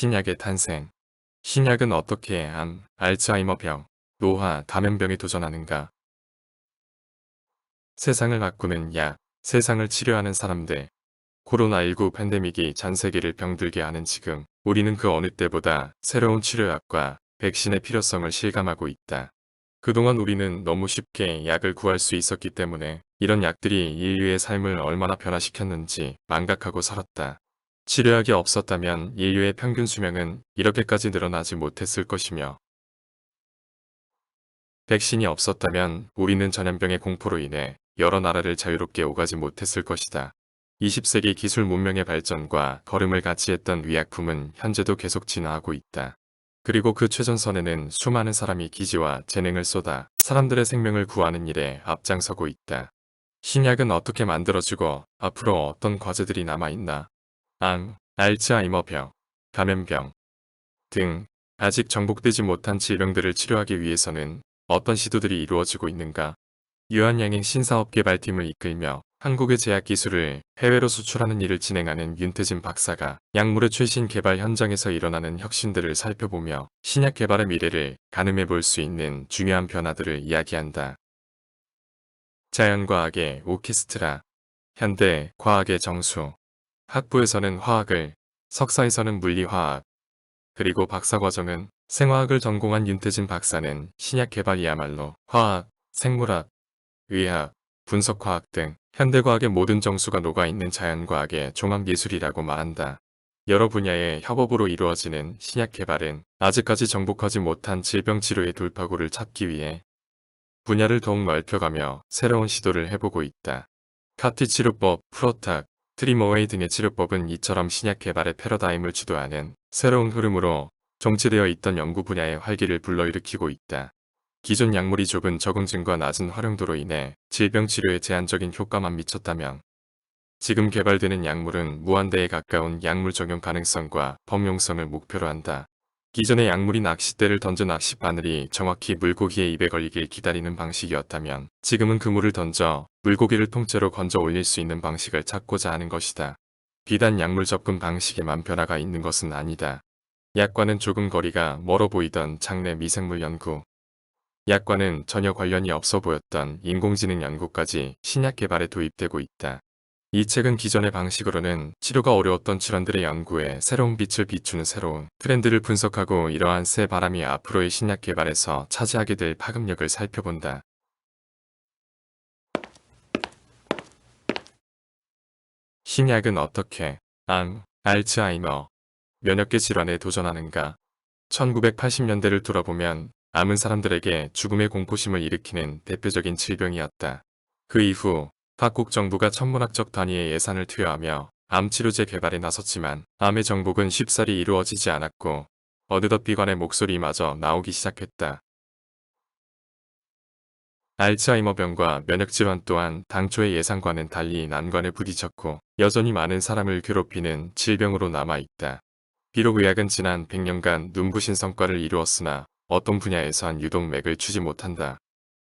신약의 탄생. 신약은 어떻게 암, 알츠하이머병, 노화, 감염병에 도전하는가? 세상을 바꾸는 약, 세상을 치료하는 사람들. 코로나19 팬데믹이 전 세계를 병들게 하는 지금, 우리는 그 어느 때보다 새로운 치료약과 백신의 필요성을 실감하고 있다. 그동안 우리는 너무 쉽게 약을 구할 수 있었기 때문에 이런 약들이 인류의 삶을 얼마나 변화시켰는지 망각하고 살았다. 치료약이 없었다면 인류의 평균 수명은 이렇게까지 늘어나지 못했을 것이며, 백신이 없었다면 우리는 전염병의 공포로 인해 여러 나라를 자유롭게 오가지 못했을 것이다. 20세기 기술 문명의 발전과 걸음을 같이 했던 의약품은 현재도 계속 진화하고 있다. 그리고 그 최전선에는 수많은 사람이 기지와 재능을 쏟아 사람들의 생명을 구하는 일에 앞장서고 있다. 신약은 어떻게 만들어지고 앞으로 어떤 과제들이 남아있나? 암, 알츠하이머병, 감염병 등 아직 정복되지 못한 질병들을 치료하기 위해서는 어떤 시도들이 이루어지고 있는가? 유한양행 신사업 개발팀을 이끌며 한국의 제약 기술을 해외로 수출하는 일을 진행하는 윤태진 박사가 약물의 최신 개발 현장에서 일어나는 혁신들을 살펴보며 신약 개발의 미래를 가늠해 볼 수 있는 중요한 변화들을 이야기한다. 자연과학의 오케스트라, 현대 과학의 정수, 학부에서는 화학을, 석사에서는 물리화학, 그리고 박사과정은 생화학을 전공한 윤태진 박사는 신약 개발이야말로 화학, 생물학, 의학, 분석화학 등 현대과학의 모든 정수가 녹아있는 자연과학의 종합예술이라고 말한다. 여러 분야의 협업으로 이루어지는 신약 개발은 아직까지 정복하지 못한 질병 치료의 돌파구를 찾기 위해 분야를 더욱 넓혀가며 새로운 시도를 해보고 있다. 카티 치료법, 프로탁, 트리머웨이 등의 치료법은 이처럼 신약 개발의 패러다임을 주도하는 새로운 흐름으로 정체되어 있던 연구 분야의 활기를 불러일으키고 있다. 기존 약물이 좁은 적응증과 낮은 활용도로 인해 질병 치료에 제한적인 효과만 미쳤다면, 지금 개발되는 약물은 무한대에 가까운 약물 적용 가능성과 범용성을 목표로 한다. 기존의 약물이 낚싯대를 던져 낚싯바늘이 정확히 물고기의 입에 걸리길 기다리는 방식이었다면, 지금은 그물을 던져 물고기를 통째로 건져 올릴 수 있는 방식을 찾고자 하는 것이다. 비단 약물 접근 방식에만 변화가 있는 것은 아니다. 약과는 조금 거리가 멀어 보이던 장내 미생물 연구, 약과는 전혀 관련이 없어 보였던 인공지능 연구까지 신약 개발에 도입되고 있다. 이 책은 기존의 방식으로는 치료가 어려웠던 질환들의 연구에 새로운 빛을 비추는 새로운 트렌드를 분석하고 이러한 새 바람이 앞으로의 신약 개발에서 차지하게 될 파급력을 살펴본다. 신약은 어떻게 암, 알츠하이머, 면역계 질환에 도전하는가? 1980년대를 돌아보면 암은 사람들에게 죽음의 공포심을 일으키는 대표적인 질병이었다. 그 이후 각국 정부가 천문학적 단위의 예산을 투여하며 암치료제 개발에 나섰지만 암의 정복은 쉽사리 이루어지지 않았고 어느덧 비관의 목소리마저 나오기 시작했다. 알츠하이머병과 면역질환 또한 당초의 예상과는 달리 난관에 부딪혔고 여전히 많은 사람을 괴롭히는 질병으로 남아있다. 비록 의학은 지난 100년간 눈부신 성과를 이루었으나 어떤 분야에선 유독 맥을 추지 못한다.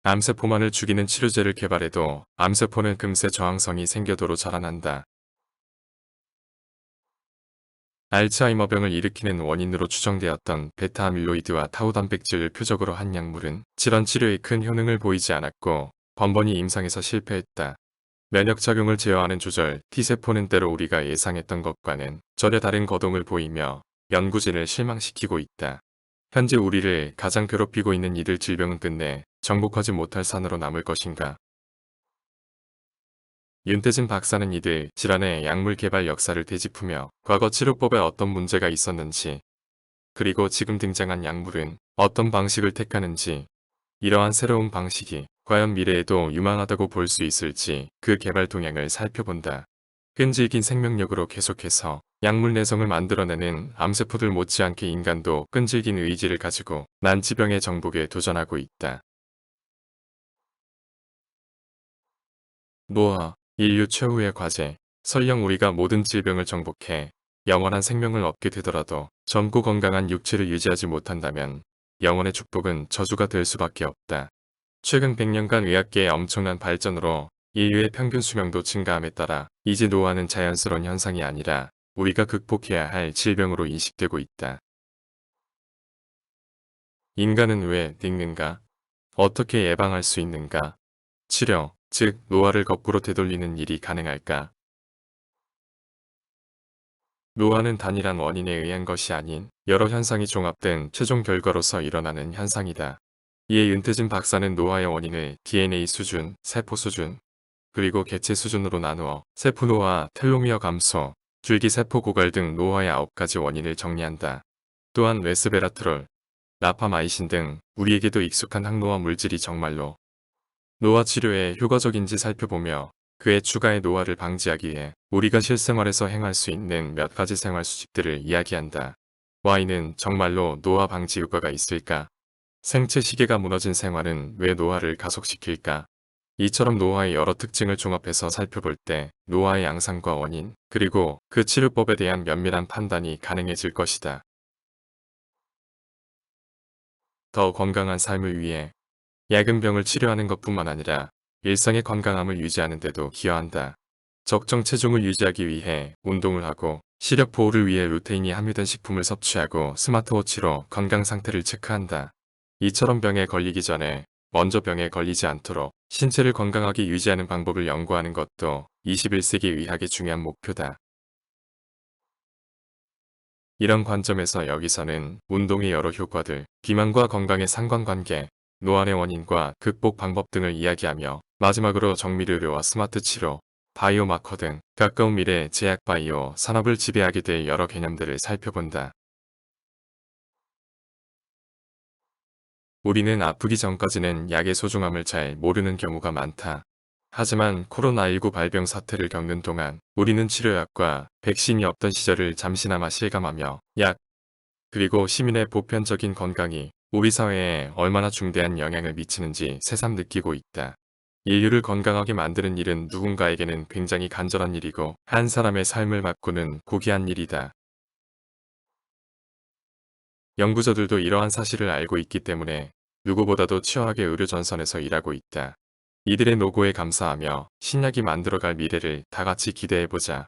암세포만을 죽이는 치료제를 개발해도 암세포는 금세 저항성이 생겨도로 자라난다. 알츠하이머병을 일으키는 원인으로 추정되었던 베타 아밀로이드와 타우 단백질을 표적으로 한 약물은 질환 치료에 큰 효능을 보이지 않았고 번번이 임상에서 실패했다. 면역작용을 제어하는 조절, T세포는 때로 우리가 예상했던 것과는 전혀 다른 거동을 보이며 연구진을 실망시키고 있다. 현재 우리를 가장 괴롭히고 있는 이들 질병은 끝내 정복하지 못할 산으로 남을 것인가? 윤태진 박사는 이들 질환의 약물 개발 역사를 되짚으며 과거 치료법에 어떤 문제가 있었는지, 그리고 지금 등장한 약물은 어떤 방식을 택하는지, 이러한 새로운 방식이 과연 미래에도 유망하다고 볼 수 있을지 그 개발 동향을 살펴본다. 끈질긴 생명력으로 계속해서 약물 내성을 만들어내는 암세포들 못지않게 인간도 끈질긴 의지를 가지고 난치병의 정복에 도전하고 있다. 노화, 인류 최후의 과제. 설령 우리가 모든 질병을 정복해 영원한 생명을 얻게 되더라도 젊고 건강한 육체를 유지하지 못한다면 영원의 축복은 저주가 될 수밖에 없다. 최근 100년간 의학계의 엄청난 발전으로 인류의 평균 수명도 증가함에 따라 이제 노화는 자연스러운 현상이 아니라 우리가 극복해야 할 질병으로 인식되고 있다. 인간은 왜 늙는가? 어떻게 예방할 수 있는가? 치료, 즉 노화를 거꾸로 되돌리는 일이 가능할까? 노화는 단일한 원인에 의한 것이 아닌 여러 현상이 종합된 최종 결과로서 일어나는 현상이다. 이에 윤태진 박사는 노화의 원인을 DNA 수준, 세포 수준, 그리고 개체 수준으로 나누어 세포 노화, 텔로미어 감소, 줄기세포 고갈 등 노화의 9가지 원인을 정리한다. 또한 레스베라트롤, 라파마이신 등 우리에게도 익숙한 항노화 물질이 정말로 노화 치료에 효과적인지 살펴보며 그의 추가의 노화를 방지하기 위해 우리가 실생활에서 행할 수 있는 몇 가지 생활 수칙들을 이야기한다. Y는 정말로 노화 방지 효과가 있을까? 생체 시계가 무너진 생활은 왜 노화를 가속시킬까? 이처럼 노화의 여러 특징을 종합해서 살펴볼 때 노화의 양상과 원인, 그리고 그 치료법에 대한 면밀한 판단이 가능해질 것이다. 더 건강한 삶을 위해 약은 병을 치료하는 것뿐만 아니라 일상의 건강함을 유지하는 데도 기여한다. 적정 체중을 유지하기 위해 운동을 하고 시력 보호를 위해 루테인이 함유된 식품을 섭취하고 스마트워치로 건강 상태를 체크한다. 이처럼 병에 걸리기 전에 먼저 병에 걸리지 않도록 신체를 건강하게 유지하는 방법을 연구하는 것도 21세기 의학의 중요한 목표다. 이런 관점에서 여기서는 운동의 여러 효과들, 비만과 건강의 상관관계, 노안의 원인과 극복 방법 등을 이야기하며 마지막으로 정밀의료와 스마트 치료, 바이오마커 등 가까운 미래 제약 바이오 산업을 지배하게 될 여러 개념들을 살펴본다. 우리는 아프기 전까지는 약의 소중함을 잘 모르는 경우가 많다. 하지만 코로나19 발병 사태를 겪는 동안 우리는 치료약과 백신이 없던 시절을 잠시나마 실감하며 약, 그리고 시민의 보편적인 건강이 우리 사회에 얼마나 중대한 영향을 미치는지 새삼 느끼고 있다. 인류를 건강하게 만드는 일은 누군가에게는 굉장히 간절한 일이고 한 사람의 삶을 바꾸는 고귀한 일이다. 연구자들도 이러한 사실을 알고 있기 때문에 누구보다도 치열하게 의료 전선에서 일하고 있다. 이들의 노고에 감사하며 신약이 만들어갈 미래를 다 같이 기대해보자.